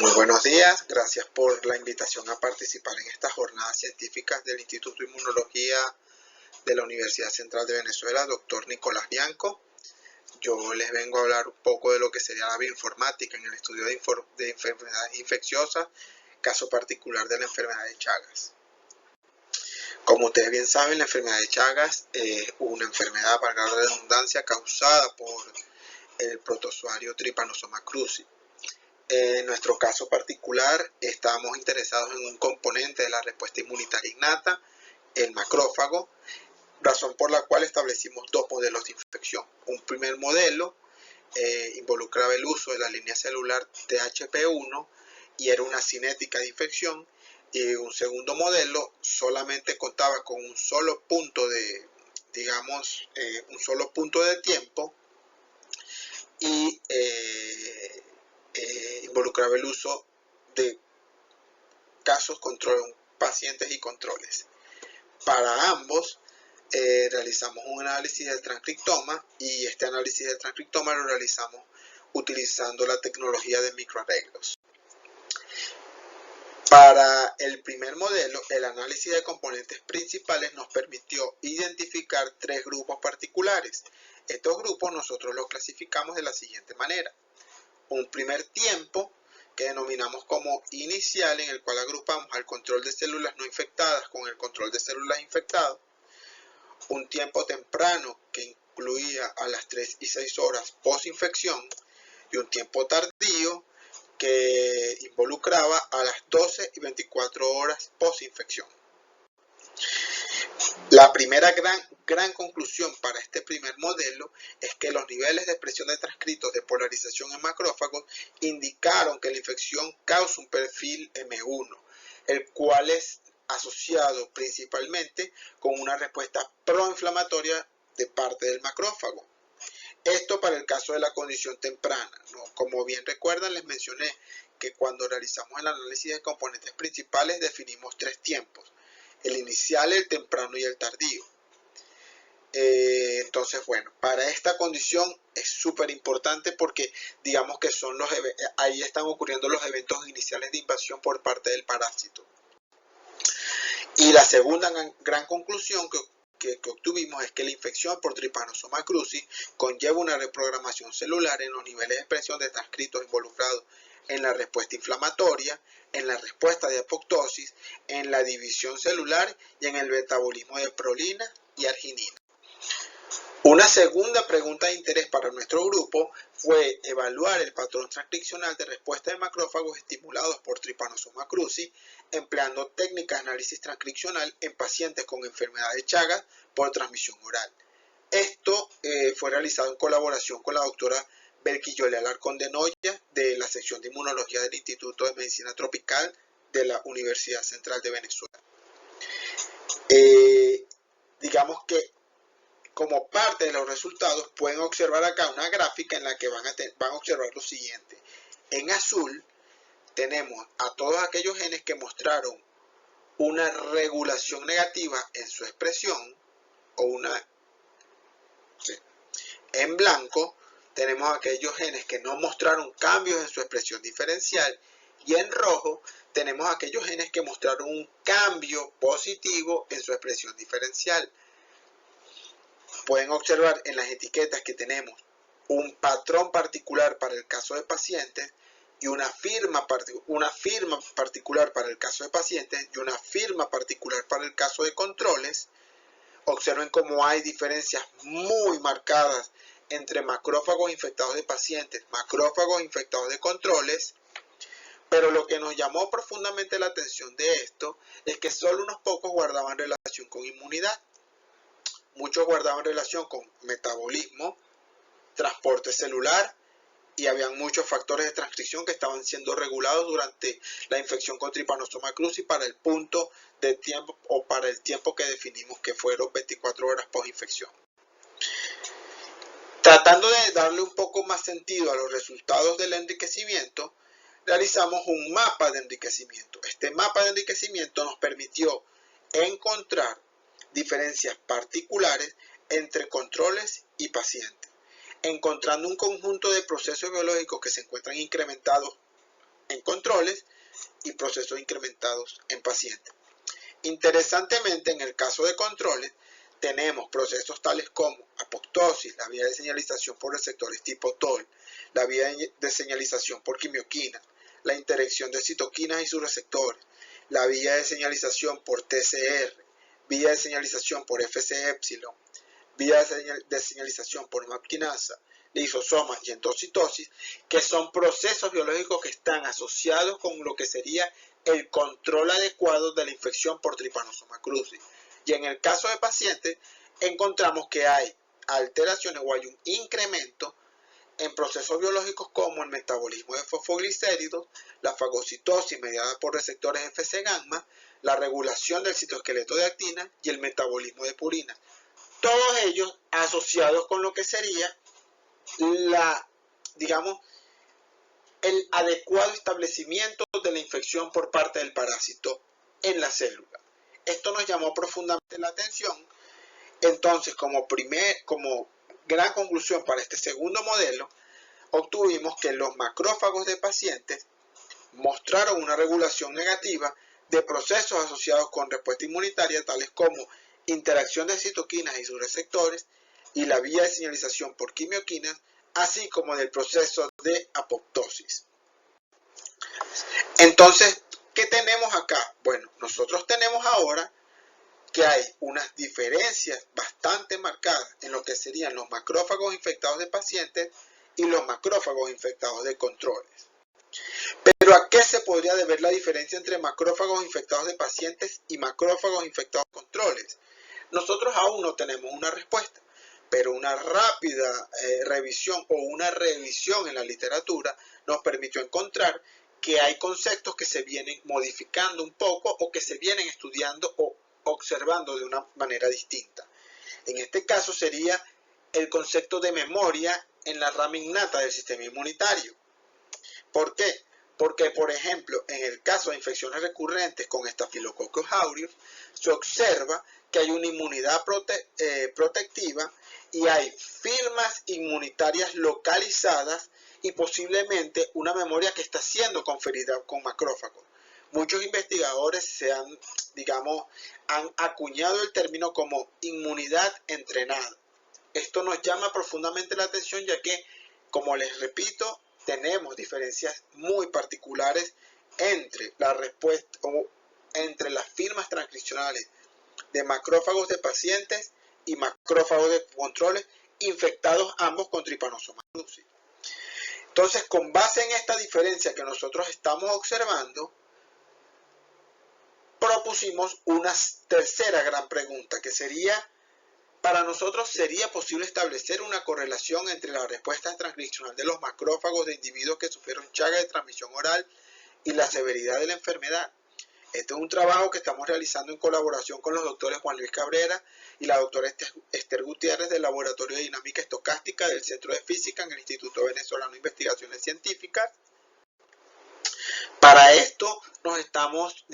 Muy buenos días, gracias por la invitación a participar en estas jornadas científicas del Instituto de Inmunología de la Universidad Central de Venezuela, doctor Nicolás Bianco. Yo les vengo a hablar un poco de lo que sería la bioinformática en el estudio de enfermedades infecciosas, caso particular de la enfermedad de Chagas. Como ustedes bien saben, la enfermedad de Chagas es una enfermedad, valga la redundancia, causada por el protozoario Trypanosoma cruzi. En nuestro caso particular, estamos interesados en un componente de la respuesta inmunitaria innata, el macrófago, razón por la cual establecimos dos modelos de infección. Un primer modelo involucraba el uso de la línea celular THP1 y era una cinética de infección, y un segundo modelo solamente contaba con un solo punto de, un solo punto de tiempo y involucraba el uso de casos, pacientes y controles. Para ambos realizamos un análisis del transcriptoma, y este análisis del transcriptoma lo realizamos utilizando la tecnología de microarreglos. Para el primer modelo, el análisis de componentes principales nos permitió identificar tres grupos particulares. Estos grupos nosotros los clasificamos de la siguiente manera: un primer tiempo, que denominamos como inicial, en el cual agrupamos al control de células no infectadas con el control de células infectadas; un tiempo temprano, que incluía a las 3 y 6 horas post-infección; y un tiempo tardío, que involucraba a las 12 y 24 horas post-infección. La primera gran conclusión para este primer modelo es que los niveles de expresión de transcritos de polarización en macrófagos indicaron que la infección causa un perfil M1, el cual es asociado principalmente con una respuesta proinflamatoria de parte del macrófago. Esto para el caso de la condición temprana, ¿no? Como bien recuerdan, les mencioné que cuando realizamos el análisis de componentes principales definimos tres tiempos: el inicial, el temprano y el tardío. Entonces, bueno, para esta condición es súper importante porque digamos que son ahí están ocurriendo los eventos iniciales de invasión por parte del parásito. Y la segunda gran conclusión que obtuvimos es que la infección por Trypanosoma cruzi conlleva una reprogramación celular en los niveles de expresión de transcritos involucrados en la respuesta inflamatoria, en la respuesta de apoptosis, en la división celular y en el metabolismo de prolina y arginina. Una segunda pregunta de interés para nuestro grupo fue evaluar el patrón transcripcional de respuesta de macrófagos estimulados por Trypanosoma cruzi empleando técnicas de análisis transcripcional en pacientes con enfermedad de Chagas por transmisión oral. Esto fue realizado en colaboración con la doctora Belkis Alarcón de Noya, de la sección de inmunología del Instituto de Medicina Tropical de la Universidad Central de Venezuela. Digamos que como parte de los resultados pueden observar acá una gráfica en la que van a observar lo siguiente. En azul tenemos a todos aquellos genes que mostraron una regulación negativa en su expresión en blanco tenemos aquellos genes que no mostraron cambios en su expresión diferencial, y en rojo tenemos aquellos genes que mostraron un cambio positivo en su expresión diferencial. Pueden observar en las etiquetas que tenemos un patrón particular para el caso de pacientes y una firma particular para el caso de pacientes y una firma particular para el caso de controles. Observen cómo hay diferencias muy marcadas entre macrófagos infectados de pacientes, macrófagos infectados de controles, pero lo que nos llamó profundamente la atención de esto es que solo unos pocos guardaban relación con inmunidad. Muchos guardaban relación con metabolismo, transporte celular, y habían muchos factores de transcripción que estaban siendo regulados durante la infección con Trypanosoma cruzi para el punto de tiempo o para el tiempo que definimos que fueron 24 horas post-infección. Tratando de darle un poco más sentido a los resultados del enriquecimiento, realizamos un mapa de enriquecimiento. Este mapa de enriquecimiento nos permitió encontrar diferencias particulares entre controles y pacientes, encontrando un conjunto de procesos biológicos que se encuentran incrementados en controles y procesos incrementados en pacientes. Interesantemente, en el caso de controles, tenemos procesos tales como apoptosis, la vía de señalización por receptores tipo TOL, la vía de señalización por quimioquinas, la interacción de citoquinas y sus receptores, la vía de señalización por TCR, vía de señalización por FC epsilon, vía de señalización por MAP quinasa, lisosomas y endocitosis, que son procesos biológicos que están asociados con lo que sería el control adecuado de la infección por Trypanosoma cruzi. Y en el caso de pacientes, encontramos que hay alteraciones o hay un incremento en procesos biológicos como el metabolismo de fosfoglicéridos, la fagocitosis mediada por receptores Fc gamma, la regulación del citoesqueleto de actina y el metabolismo de purina. Todos ellos asociados con lo que sería el adecuado establecimiento de la infección por parte del parásito en la célula. Esto nos llamó profundamente la atención. Entonces, como gran conclusión para este segundo modelo, obtuvimos que los macrófagos de pacientes mostraron una regulación negativa de procesos asociados con respuesta inmunitaria, tales como interacción de citoquinas y sus receptores y la vía de señalización por quimioquinas, así como del proceso de apoptosis. Entonces, ¿qué tenemos acá? Bueno, nosotros tenemos ahora que hay unas diferencias bastante marcadas en lo que serían los macrófagos infectados de pacientes y los macrófagos infectados de controles. Pero ¿a qué se podría deber la diferencia entre macrófagos infectados de pacientes y macrófagos infectados de controles? Nosotros aún no tenemos una respuesta, pero una rápida revisión o una revisión en la literatura nos permitió encontrar que hay conceptos que se vienen modificando un poco o que se vienen estudiando o observando de una manera distinta. En este caso sería el concepto de memoria en la rama innata del sistema inmunitario. ¿Por qué? Porque, por ejemplo, en el caso de infecciones recurrentes con Staphylococcus aureus, se observa que hay una inmunidad protectiva y hay firmas inmunitarias localizadas y posiblemente una memoria que está siendo conferida con macrófagos. Muchos investigadores han acuñado el término como inmunidad entrenada. Esto nos llama profundamente la atención, ya que, como les repito, tenemos diferencias muy particulares entre la respuesta o entre las firmas transcripcionales de macrófagos de pacientes y macrófagos de controles infectados ambos con Trypanosoma cruzi. Entonces, con base en esta diferencia que nosotros estamos observando, propusimos una tercera gran pregunta, que sería: para nosotros, ¿sería posible establecer una correlación entre la respuesta transcripcional de los macrófagos de individuos que sufrieron chaga de transmisión oral y la severidad de la enfermedad? Este es un trabajo que estamos realizando en colaboración con los doctores Juan Luis Cabrera y la doctora Esther Gutiérrez del Laboratorio de Dinámica Estocástica del Centro de Física en el Instituto Venezolano de Investigaciones Científicas. Para esto nos estamos,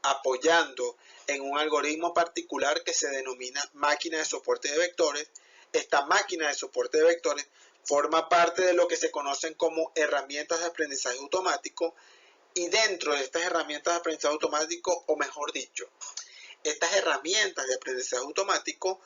apoyando en un algoritmo particular que se denomina máquina de soporte de vectores. Esta máquina de soporte de vectores forma parte de lo que se conocen como herramientas de aprendizaje automático, y dentro de estas herramientas de aprendizaje automático, o mejor dicho, estas herramientas de aprendizaje automático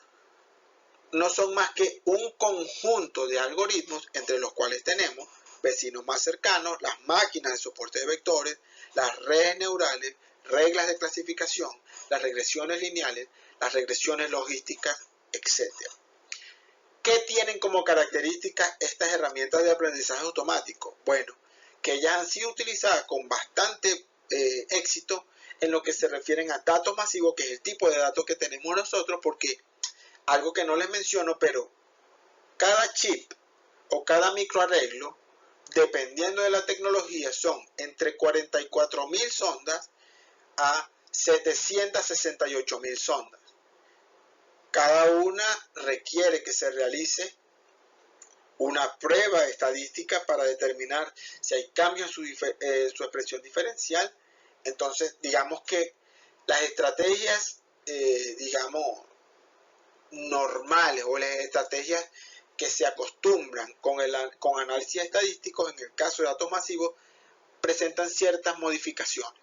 no son más que un conjunto de algoritmos entre los cuales tenemos vecinos más cercanos, las máquinas de soporte de vectores, las redes neurales, reglas de clasificación, las regresiones lineales, las regresiones logísticas, etc. ¿Qué tienen como características estas herramientas de aprendizaje automático? Bueno, que ellas han sido utilizadas con bastante éxito en lo que se refieren a datos masivos, que es el tipo de datos que tenemos nosotros, porque algo que no les menciono, pero cada chip o cada microarreglo, dependiendo de la tecnología, son entre 44.000 sondas a 768.000 sondas. Cada una requiere que se realice una prueba estadística para determinar si hay cambios en su expresión diferencial. Entonces, digamos que las estrategias, normales, o las estrategias que se acostumbran con análisis estadísticos en el caso de datos masivos, presentan ciertas modificaciones.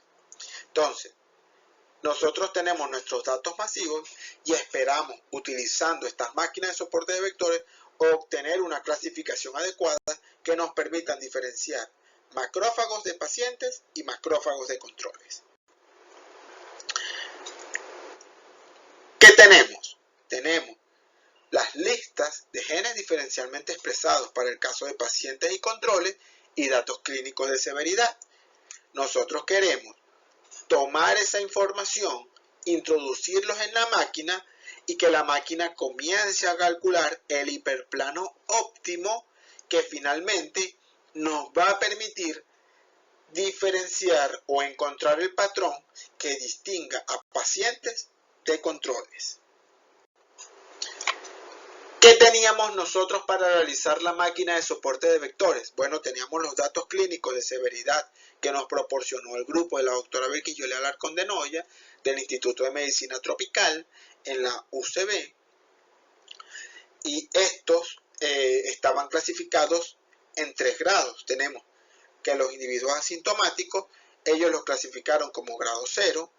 Entonces, nosotros tenemos nuestros datos masivos y esperamos, utilizando estas máquinas de soporte de vectores, obtener una clasificación adecuada que nos permitan diferenciar macrófagos de pacientes y macrófagos de controles. ¿Qué tenemos? Tenemos las listas de genes diferencialmente expresados para el caso de pacientes y controles y datos clínicos de severidad. Nosotros queremos tomar esa información, introducirlos en la máquina y que la máquina comience a calcular el hiperplano óptimo que finalmente nos va a permitir diferenciar o encontrar el patrón que distinga a pacientes de controles. ¿Qué teníamos nosotros para realizar la máquina de soporte de vectores? Bueno, teníamos los datos clínicos de severidad que nos proporcionó el grupo de la doctora Berquillo Alarcón de Noya del Instituto de Medicina Tropical en la UCB, y estos estaban clasificados en 3 grados. Tenemos que los individuos asintomáticos, ellos los clasificaron como grado 0,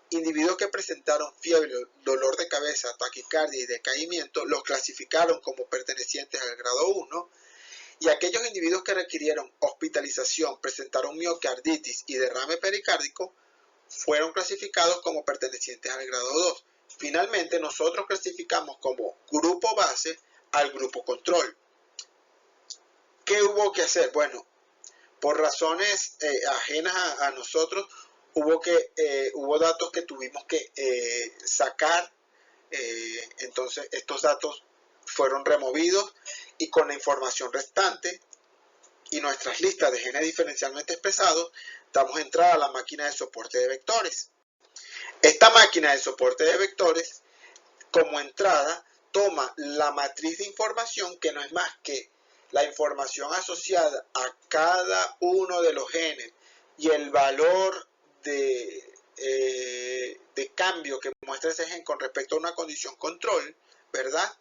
individuos que presentaron fiebre, dolor de cabeza, taquicardia y decaimiento, los clasificaron como pertenecientes al grado 1, y aquellos individuos que requirieron hospitalización, presentaron miocarditis y derrame pericárdico, fueron clasificados como pertenecientes al grado 2. Finalmente, nosotros clasificamos como grupo base al grupo control. ¿Qué hubo que hacer? Bueno, por razones ajenas a nosotros, hubo datos que tuvimos que sacar, entonces estos datos fueron removidos y con la información restante y nuestras listas de genes diferencialmente expresados, damos entrada a la máquina de soporte de vectores. Esta máquina de soporte de vectores, como entrada, toma la matriz de información, que no es más que la información asociada a cada uno de los genes y el valor de cambio que muestra ese gen con respecto a una condición control, ¿verdad?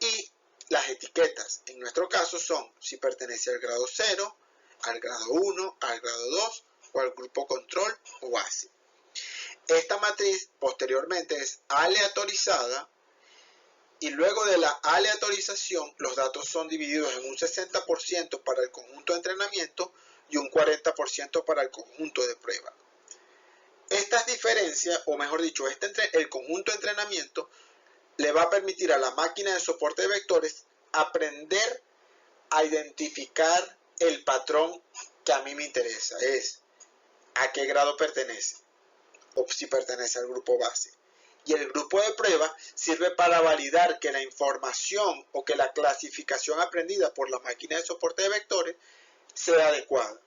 Y las etiquetas, en nuestro caso, son si pertenece al grado 0, al grado 1, al grado 2 o al grupo control o base. Esta matriz posteriormente es aleatorizada y luego de la aleatorización los datos son divididos en un 60% para el conjunto de entrenamiento y un 40% para el conjunto de prueba. Estas diferencias, o mejor dicho, el conjunto de entrenamiento le va a permitir a la máquina de soporte de vectores aprender a identificar el patrón que a mí me interesa, es a qué grado pertenece o si pertenece al grupo base. Y el grupo de prueba sirve para validar que la información o que la clasificación aprendida por la máquina de soporte de vectores sea adecuada.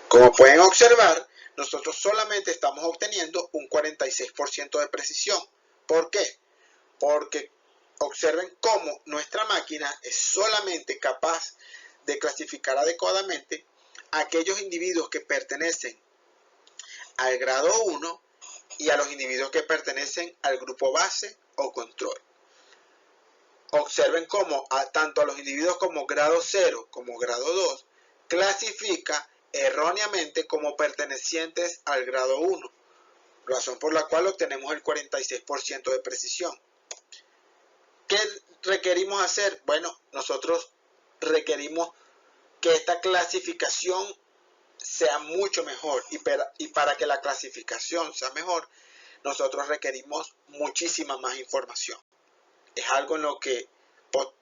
Como pueden observar, nosotros solamente estamos obteniendo un 46% de precisión. ¿Por qué? Porque observen cómo nuestra máquina es solamente capaz de clasificar adecuadamente a aquellos individuos que pertenecen al grado 1 y a los individuos que pertenecen al grupo base o control. Observen cómo tanto a los individuos como grado 0 como grado 2 clasifica erróneamente como pertenecientes al grado 1, razón por la cual obtenemos el 46% de precisión. ¿Qué requerimos hacer? Bueno, nosotros requerimos que esta clasificación sea mucho mejor, y para que la clasificación sea mejor, nosotros requerimos muchísima más información. Es algo en lo que... Bueno.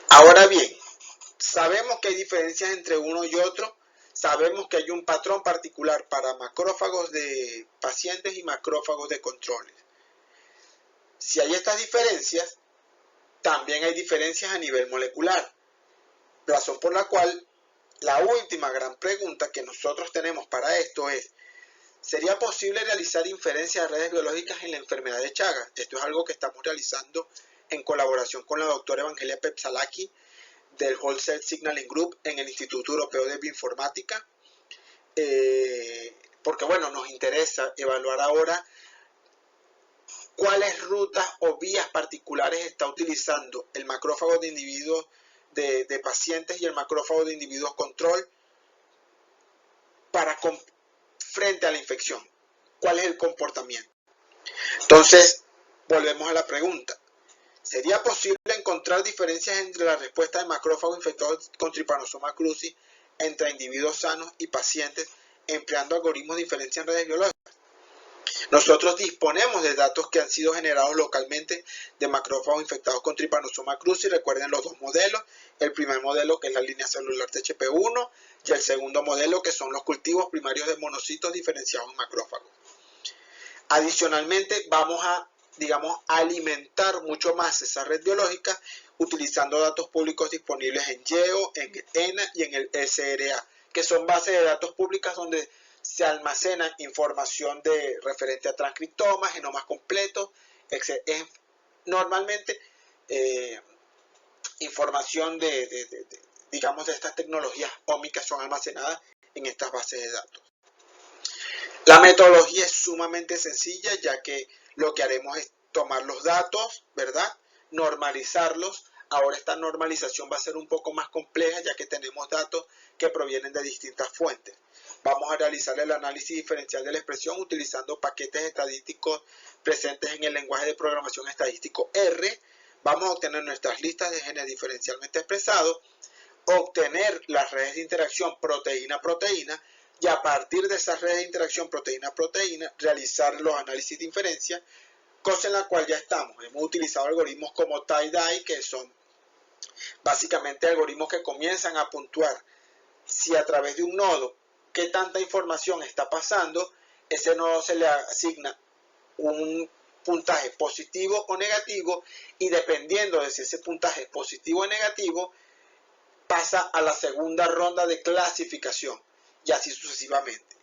Ahora bien, sabemos que hay diferencias entre uno y otro, sabemos que hay un patrón particular para macrófagos de pacientes y macrófagos de controles. Si hay estas diferencias, también hay diferencias a nivel molecular, razón por la cual la última gran pregunta que nosotros tenemos para esto es: ¿sería posible realizar inferencias de redes biológicas en la enfermedad de Chagas? Esto es algo que estamos realizando en colaboración con la doctora Evangelia Pepsalaki del Whole Cell Signaling Group en el Instituto Europeo de Bioinformática, porque bueno, nos interesa evaluar ahora cuáles rutas o vías particulares está utilizando el macrófago de individuos de pacientes y el macrófago de individuos control frente a la infección. ¿Cuál es el comportamiento? Entonces, volvemos a la pregunta. ¿Sería posible encontrar diferencias entre la respuesta de macrófagos infectados con Trypanosoma cruzi entre individuos sanos y pacientes empleando algoritmos de diferencia en redes biológicas? Nosotros disponemos de datos que han sido generados localmente de macrófagos infectados con Trypanosoma cruzi. Recuerden los dos modelos. El primer modelo, que es la línea celular THP1, y el segundo modelo, que son los cultivos primarios de monocitos diferenciados en macrófagos. Adicionalmente, vamos a, alimentar mucho más esa red biológica utilizando datos públicos disponibles en GEO, en ENA y en el SRA, que son bases de datos públicas donde se almacena información referente a transcriptomas, genomas completos, normalmente información de estas tecnologías ómicas son almacenadas en estas bases de datos. La metodología es sumamente sencilla, ya que lo que haremos es tomar los datos, ¿verdad? Normalizarlos. Ahora esta normalización va a ser un poco más compleja, ya que tenemos datos que provienen de distintas fuentes. Vamos a realizar el análisis diferencial de la expresión utilizando paquetes estadísticos presentes en el lenguaje de programación estadístico R. Vamos a obtener nuestras listas de genes diferencialmente expresados, obtener las redes de interacción proteína-proteína, y a partir de esas redes de interacción proteína-proteína realizar los análisis de inferencia, cosa en la cual ya estamos. Hemos utilizado algoritmos como tie-dye, que son básicamente algoritmos que comienzan a puntuar si a través de un nodo qué tanta información está pasando. Ese nodo se le asigna un puntaje positivo o negativo, y dependiendo de si ese puntaje es positivo o negativo, pasa a la segunda ronda de clasificación, y así sucesivamente.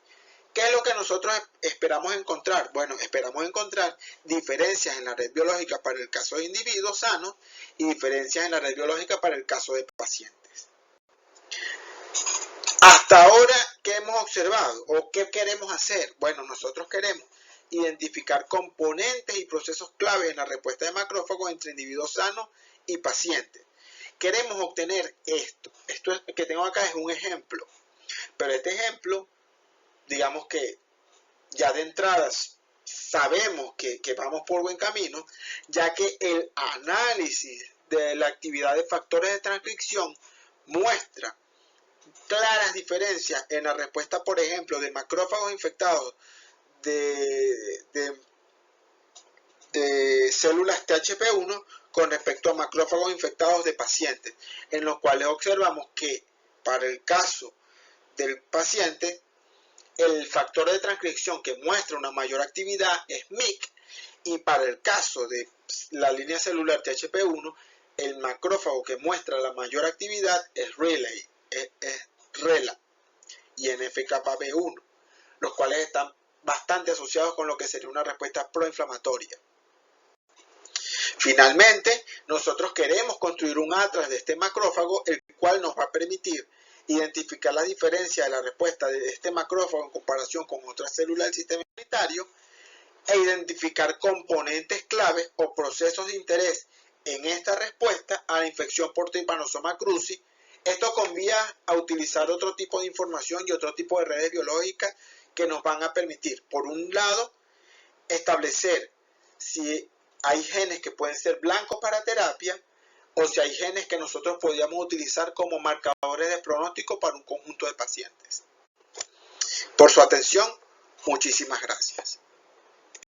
¿Qué es lo que nosotros esperamos encontrar? Bueno, esperamos encontrar diferencias en la red biológica para el caso de individuos sanos y diferencias en la red biológica para el caso de pacientes. Hasta ahora, ¿qué hemos observado o qué queremos hacer? Bueno, nosotros queremos identificar componentes y procesos clave en la respuesta de macrófagos entre individuos sanos y pacientes. Queremos obtener esto. Esto que tengo acá es un ejemplo. Pero este ejemplo, digamos que ya de entradas sabemos que vamos por buen camino, ya que el análisis de la actividad de factores de transcripción muestra claras diferencias en la respuesta, por ejemplo, de macrófagos infectados de células THP1 con respecto a macrófagos infectados de pacientes, en los cuales observamos que para el caso del paciente, el factor de transcripción que muestra una mayor actividad es MYC, y para el caso de la línea celular THP1, el macrófago que muestra la mayor actividad es RELA y NF-κB1, los cuales están bastante asociados con lo que sería una respuesta proinflamatoria. Finalmente, nosotros queremos construir un atlas de este macrófago, el cual nos va a permitir identificar la diferencia de la respuesta de este macrófago en comparación con otras células del sistema inmunitario e identificar componentes claves o procesos de interés en esta respuesta a la infección por Trypanosoma cruzi. Esto convía a utilizar otro tipo de información y otro tipo de redes biológicas que nos van a permitir, por un lado, establecer si hay genes que pueden ser blancos para terapia, o si hay genes que nosotros podríamos utilizar como marcadores de pronóstico para un conjunto de pacientes. Por su atención, muchísimas gracias.